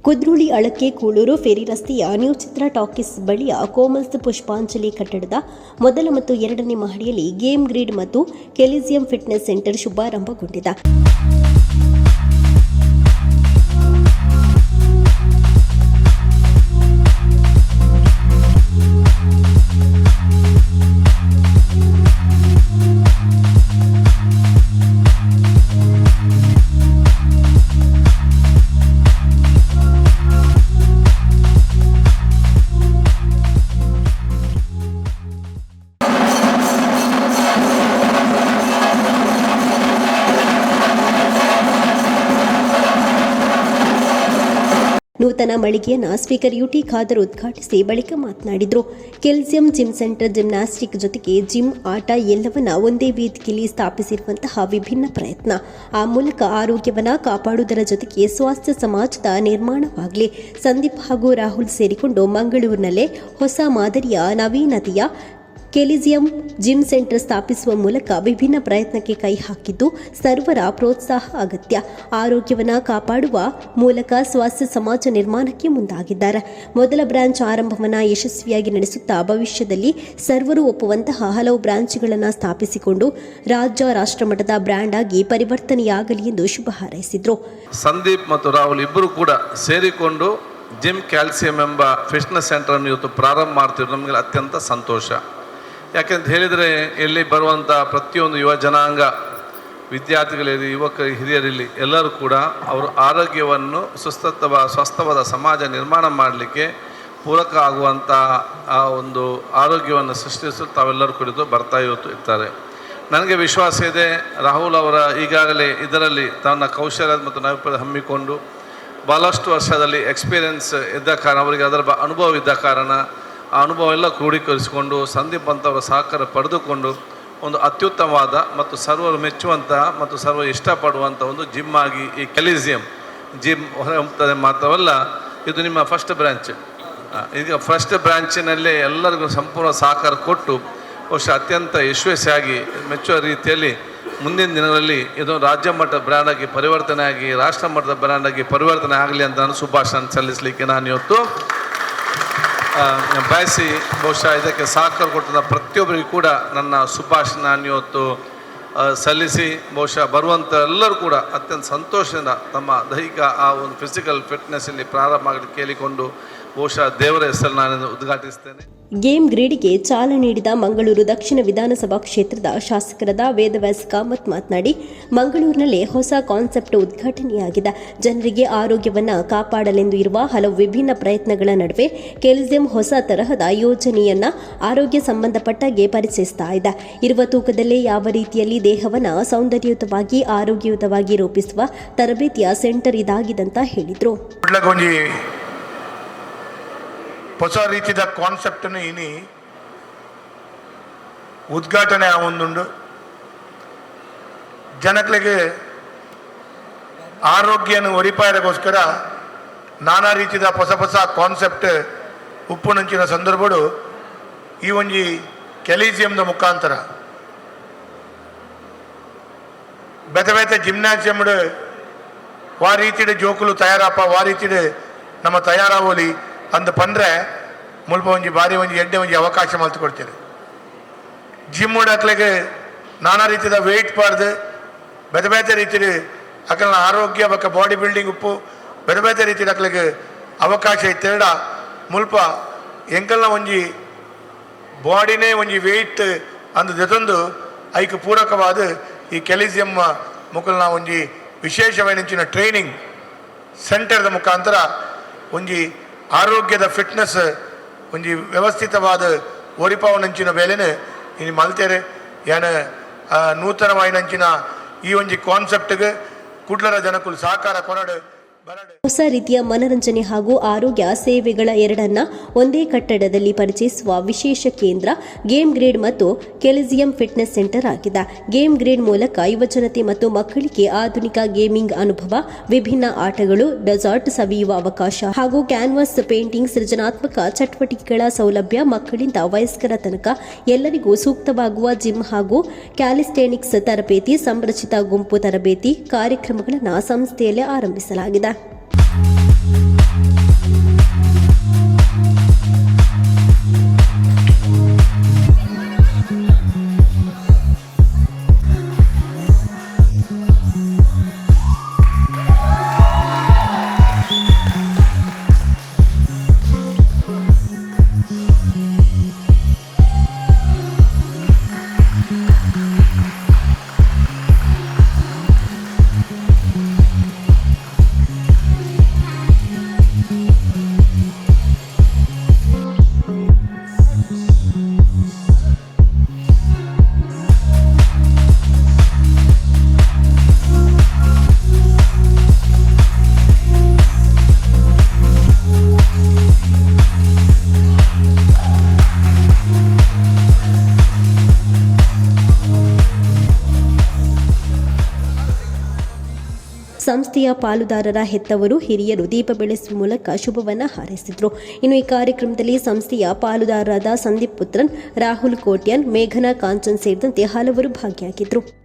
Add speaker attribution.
Speaker 1: Kudroli ಅಳಕೆ Kuloor ferry ರಸ್ತೆಯ new ಚಿತ್ರ talkies ಬಳಿಯ ಕೋಮಲ್ಸ್ ಪುಷ್ಪಾಂಜಲಿ ಕಟ್ಟಡದ ಮೊದಲ ಮತ್ತು ಎರಡನೇ ಮಹಡಿಯಲ್ಲಿ ಗೇಮ್ ಗ್ರಿಡ್ ಮತ್ತು ಕೆಲಿಸಿಯಂ ಫಿಟ್ನೆಸ್ ಸೆಂಟರ್ ಶುಭಾರಂಭಗೊಂಡಿದೆ. ನೂತನ ಮಳಿಗೆಯನ್ನು ಸ್ಪೀಕರ್ ಯುಟಿ ಖಾದರ್ ಉದ್ಘಾಟಿಸಿ ಬಳಿಕ ಮಾತನಾಡಿದರು. ಕೆಲ್ಸಿಯಂ ಜಿಮ್ ಸೆಂಟರ್ ಜಿಮ್ನಾಸ್ಟಿಕ್ ಜೊತೆಗೆ ಜಿಮ್, ಆಟ ಎಲ್ಲವನ್ನ ಒಂದೇ ವೇದಿಕೆಯಲ್ಲಿ ಸ್ಥಾಪಿಸಿರುವಂತಹ ವಿಭಿನ್ನ ಪ್ರಯತ್ನ. ಆ ಮೂಲಕ ಆರೋಗ್ಯವನ್ನ ಕಾಪಾಡುವುದರ ಜೊತೆಗೆ ಸ್ವಾಸ್ಥ್ಯ ಸಮಾಜದ ನಿರ್ಮಾಣವಾಗಲಿ. ಸಂದೀಪ್ ಹಾಗೂ ರಾಹುಲ್ ಸೇರಿಕೊಂಡು ಮಂಗಳೂರಿನಲ್ಲೇ ಹೊಸ ಮಾದರಿಯ ನವೀನತೆಯ ಕೆಲಿಸಿಯಂ ಜಿಮ್ ಸೆಂಟರ್ ಸ್ಥಾಪಿಸುವ ಮೂಲಕ ವಿಭಿನ್ನ ಪ್ರಯತ್ನಕ್ಕೆ ಕೈ ಹಾಕಿದ್ದು ಸರ್ವರ ಪ್ರೋತ್ಸಾಹ ಅಗತ್ಯ. ಆರೋಗ್ಯವನ್ನು ಕಾಪಾಡುವ ಮೂಲಕ ಸ್ವಾಸ್ಥ್ಯ ಸಮಾಜ ನಿರ್ಮಾಣಕ್ಕೆ ಮುಂದಾಗಿದ್ದಾರೆ. ಮೊದಲ ಬ್ರಾಂಚ್ ಆರಂಭವನ್ನು ಯಶಸ್ವಿಯಾಗಿ ನಡೆಸುತ್ತಾ ಭವಿಷ್ಯದಲ್ಲಿ ಸರ್ವರು ಒಪ್ಪುವಂತಹ ಹಲವು ಬ್ರಾಂಚ್ಗಳನ್ನು ಸ್ಥಾಪಿಸಿಕೊಂಡು ರಾಜ್ಯ ರಾಷ್ಟ್ರಮಟ್ಟದ ಬ್ರ್ಯಾಂಡ್ ಆಗಿ ಪರಿವರ್ತನೆಯಾಗಲಿ ಎಂದು ಶುಭ ಹಾರೈಸಿದರು.
Speaker 2: ಸಂದೀಪ್ ಮತ್ತು ರಾಹುಲ್ ಇಬ್ಬರು ಕೂಡ ಸೇರಿಕೊಂಡು ಜಿಮ್ ಕ್ಯಾಲ್ಸಿಯಂ ಎಂಬ ಫಿಟ್ನೆಸ್ ಸೆಂಟರ್ ಅನ್ನು ಇವತ್ತು ಪ್ರಾರಂಭ ಮಾಡ್ತಿದ್ರು. ನಮಗೆ ಅತ್ಯಂತ ಸಂತೋಷ. ಯಾಕೆಂತ ಹೇಳಿದರೆ ಇಲ್ಲಿ ಬರುವಂಥ ಪ್ರತಿಯೊಂದು ಯುವ ಜನಾಂಗ, ವಿದ್ಯಾರ್ಥಿಗಳಿರಲಿ, ಯುವಕರು, ಹಿರಿಯರಿರಲಿ ಎಲ್ಲರೂ ಕೂಡ ಅವರು ಆರೋಗ್ಯವನ್ನು ಸ್ವಸ್ಥವಾದ ಸಮಾಜ ನಿರ್ಮಾಣ ಮಾಡಲಿಕ್ಕೆ ಪೂರಕ ಆಗುವಂಥ ಆ ಒಂದು ಆರೋಗ್ಯವನ್ನು ಸೃಷ್ಟಿಸಲು ತಾವೆಲ್ಲರೂ ಕುರಿತು ಬರ್ತಾ ಇರ್ತಾರೆ. ನನಗೆ ವಿಶ್ವಾಸ ಇದೆ, ರಾಹುಲ್ ಅವರ ಈಗಾಗಲೇ ಇದರಲ್ಲಿ ತನ್ನ ಕೌಶಲ್ಯ ಮತ್ತು ನೈಪುಣ್ಯ ಹಮ್ಮಿಕೊಂಡು ಭಾಳಷ್ಟು ವರ್ಷದಲ್ಲಿ ಎಕ್ಸ್ಪೀರಿಯನ್ಸ್ ಇದ್ದ ಕಾರಣ, ಅವರಿಗೆ ಅದರ ಅನುಭವ ಇದ್ದ ಕಾರಣ ಆ ಅನುಭವ ಎಲ್ಲ ಕ್ರೋಢೀಕರಿಸಿಕೊಂಡು ಸಂದೀಪ್ ಅಂತವರ ಸಹಕಾರ ಪಡೆದುಕೊಂಡು ಒಂದು ಅತ್ಯುತ್ತಮವಾದ ಮತ್ತು ಸರ್ವರು ಮೆಚ್ಚುವಂತಹ ಮತ್ತು ಸರ್ವರು ಇಷ್ಟಪಡುವಂಥ ಒಂದು ಜಿಮ್ ಆಗಿ ಈ ಕೆಲಿಸಿಯಂ ಜಿಮ್ ಹೊರಹೊಮ್ಮುತ್ತದೆ. ಮಾತ್ರವಲ್ಲ, ಇದು ನಿಮ್ಮ ಫಸ್ಟ್ ಬ್ರ್ಯಾಂಚ್. ಈಗ ಫಸ್ಟ್ ಬ್ರ್ಯಾಂಚಿನಲ್ಲೇ ಎಲ್ಲರಿಗೂ ಸಂಪೂರ್ಣ ಸಹಕಾರ ಕೊಟ್ಟು ಬಹುಶಃ ಅತ್ಯಂತ ಯಶಸ್ವಿಯಾಗಿ ಮೆಚ್ಚುವ ರೀತಿಯಲ್ಲಿ ಮುಂದಿನ ದಿನಗಳಲ್ಲಿ ಇದು ರಾಜ್ಯ ಮಟ್ಟದ ಬ್ರ್ಯಾಂಡ್ ಆಗಿ ಪರಿವರ್ತನೆ ಆಗಿ ರಾಷ್ಟ್ರ ಮಟ್ಟದ ಬ್ರ್ಯಾಂಡ್ ಆಗಿ ಪರಿವರ್ತನೆ ಆಗಲಿ ಅಂತ ನಾನು ಶುಭಾಶಯ ಸಲ್ಲಿಸಲಿಕ್ಕೆ ನಾನು ಇವತ್ತು ಬಯಸಿ ಬಹುಶಃ ಇದಕ್ಕೆ ಸಹಕಾರ ಕೊಟ್ಟಿದ್ದ ಪ್ರತಿಯೊಬ್ಬರಿಗೂ ಕೂಡ ನನ್ನ ಶುಭಾಶಯ ನಾನು ಇವತ್ತು ಸಲ್ಲಿಸಿ ಬಹುಶಃ ಬರುವಂಥ ಎಲ್ಲರೂ ಕೂಡ ಅತ್ಯಂತ ಸಂತೋಷದಿಂದ ತಮ್ಮ ದೈಹಿಕ ಆ ಒಂದು ಫಿಸಿಕಲ್ ಫಿಟ್ನೆಸ್ಸಲ್ಲಿ ಪ್ರಾರಂಭ ಆಗಲಿ ಕೇಳಿಕೊಂಡು ಬಹುಶಃ ದೇವರ ಹೆಸರು ನಾನು ಉದ್ಘಾಟಿಸ್ತೇನೆ.
Speaker 1: ಗೇಮ್ ಗ್ರಿಡ್ಗೆ ಚಾಲನೆ ನೀಡಿದ ಮಂಗಳೂರು ದಕ್ಷಿಣ ವಿಧಾನಸಭಾ ಕ್ಷೇತ್ರದ ಶಾಸಕರಾದ ವೇದವ್ಯಾಸ್ ಕಾಮತ್ ಮಾತನಾಡಿ, ಮಂಗಳೂರಿನಲ್ಲೇ ಹೊಸ ಕಾನ್ಸೆಪ್ಟ್ ಉದ್ಘಾಟನೆಯಾಗಿದೆ. ಜನರಿಗೆ ಆರೋಗ್ಯವನ್ನು ಕಾಪಾಡಲೆಂದು ಇರುವ ಹಲವು ವಿಭಿನ್ನ ಪ್ರಯತ್ನಗಳ ನಡುವೆ ಕೆಲಿಸಿಯಂ ಹೊಸ ತರಹದ ಯೋಜನೆಯನ್ನ ಆರೋಗ್ಯ ಸಂಬಂಧಪಟ್ಟಾಗೆ ಪರಿಚಯಿಸ್ತಾ ಇದೆ. ಇರುವ ತೂಕದಲ್ಲೇ ಯಾವ ರೀತಿಯಲ್ಲಿ ದೇಹವನ್ನು ಸೌಂದರ್ಯಯುತವಾಗಿ ಆರೋಗ್ಯಯುತವಾಗಿ ರೂಪಿಸುವ ತರಬೇತಿಯ ಸೆಂಟರ್ ಇದಾಗಿದಂತ ಹೇಳಿದರು.
Speaker 3: ಹೊಸ ರೀತಿಯ ಕಾನ್ಸೆಪ್ಟನ್ನು ಇನಿ ಉದ್ಘಾಟನೆ ಆವೊಂದುಂಡು. ಜನಗಳಿಗೆ ಆರೋಗ್ಯನ ಒರಿಪಾಯಗೋಸ್ಕರ ನಾನಾ ರೀತಿಯ ಹೊಸ ಹೊಸ ಕಾನ್ಸೆಪ್ಟ್ ಉಪ್ಪುನಂಚಿನ ಸಂದರ್ಭಡು ಈ ಒಂಜಿ ಕೆಲಿಸಿಯಂದ ಮುಖಾಂತರ ಬೇತೆ ಬೇತೆ ಜಿಮ್ನಾಸಿಯಂಡು ವಾ ರೀತಿಯ ಜೋಕುಲು ತಯಾರಪ್ಪ ವಾ ರೀತಿಯ ನಮ್ಮ ತಯಾರಾವೋಲಿ ಅಂದು ಪಂಡ್ರೆ ಮುಲ್ಪ ಒಂಜಿ ಬಾರಿ ಒಂಜಿ ಎಡ್ಡೆ ಒಂಜಿ ಅವಕಾಶ ಮಲ್ತು ಕೊಡ್ತೀರಿ. ಜಿಮ್ ಉಡಕ್ಲಿಗೆ ನಾನಾ ರೀತಿಯ ವೆಯ್ಟ್ ಪಾಡ್ದು ಬೇತೆ ಬೇತೆ ರೀತಿಯ ಅಕಲ್ನ ಆರೋಗ್ಯ ಬಕ್ಕ ಬಾಡಿ ಬಿಲ್ಡಿಂಗ್ ಉಪ್ಪು ಬೇತೆ ಬೇತೆ ರೀತಿಯ ಅಕ್ಲಿಗೆ ಅವಕಾಶ ಇತ್ತೆರಡ ಮುಲ್ಪ ಎಂಕಲ್ನ ಒಂಜಿ ಬಾಡಿನೇ ಒಂಜಿ ವೆಯ್ಟ್ ಅಂದು ಜೊತೊಂದು ಐಕ್ ಪೂರಕವಾದ ಈ ಕೆಲಿಸಿಯಂ ಮುಕಲ್ನ ಒಂಜಿ ವಿಶೇಷವಾದ ಟ್ರೈನಿಂಗ್ ಸೆಂಟರ್ದ ಮುಖಾಂತರ ಒಂಜಿ ಆರೋಗ್ಯದ ಫಿಟ್ನೆಸ್ ಒಂಜಿ ವ್ಯವಸ್ಥಿತವಾದ ಒರಿಪಾವನಂಚಿನ ಬೇಲೆನೆ ಇನ್ನು ಮಲ್ತೇರೆ ಏನ ನೂತನವಾಯಿನಂಚಿನ ಈ ಒಂಜಿ ಕಾನ್ಸೆಪ್ಟ್ಗೆ ಕುಡ್ಲರ ಜನಕ್ಕೂ ಸಹಕಾರ ಕೊರಡು.
Speaker 1: ಹೊಸ ರೀತಿಯ ಮನರಂಜನೆ ಹಾಗೂ ಆರೋಗ್ಯ ಸೇವೆಗಳ ಎರಡನ್ನ ಒಂದೇ ಕಟ್ಟಡದಲ್ಲಿ ಪರಿಚಯಿಸುವ ವಿಶೇಷ ಕೇಂದ್ರ ಗೇಮ್ ಗ್ರಿಡ್ ಮತ್ತು ಕೆಲಿಸಿಯಂ ಫಿಟ್ನೆಸ್ ಸೆಂಟರ್ ಆಗಿದೆ. ಗೇಮ್ ಗ್ರಿಡ್ ಮೂಲಕ ಯುವಜನತೆ ಮತ್ತು ಮಕ್ಕಳಿಗೆ ಆಧುನಿಕ ಗೇಮಿಂಗ್ ಅನುಭವ, ವಿಭಿನ್ನ ಆಟಗಳು, ಡೆಸರ್ಟ್ ಸವಿಯುವ ಅವಕಾಶ ಹಾಗೂ ಕ್ಯಾನ್ವಾಸ್ ಪೇಂಟಿಂಗ್ ಸೃಜನಾತ್ಮಕ ಚಟುವಟಿಕೆಗಳ ಸೌಲಭ್ಯ, ಮಕ್ಕಳಿಂದ ವಯಸ್ಕರ ತನಕ ಎಲ್ಲರಿಗೂ ಸೂಕ್ತವಾಗುವ ಜಿಮ್ ಹಾಗೂ ಕ್ಯಾಲಿಸ್ಟೆನಿಕ್ಸ್ ತರಬೇತಿ, ಸಂರಚಿತ ಗುಂಪು ತರಬೇತಿ ಕಾರ್ಯಕ್ರಮಗಳನ್ನು ಸಂಸ್ಥೆಯಲ್ಲಿ ಆರಂಭಿಸಲಾಗಿದೆ. ಸಂಸ್ಥೆಯ ಪಾಲುದಾರರ ಹೆತ್ತವರು ಹಿರಿಯರು ದೀಪ ಬೆಳೆಸುವ ಮೂಲಕ ಶುಭವನ್ನ ಹಾರೈಸಿದ್ರು. ಇನ್ನು ಈ ಕಾರ್ಯಕ್ರಮದಲ್ಲಿ ಸಂಸ್ಥೆಯ ಪಾಲುದಾರರಾದ ಸಂದೀಪ್ ಪುತ್ರನ್, ರಾಹುಲ್ ಕೋಟ್ಯಾನ್, ಮೇಘನಾ ಕಾಂಚನ್ ಸೇರಿದಂತೆ ಹಲವರು ಭಾಗಿಯಾಗಿದ್ದರು.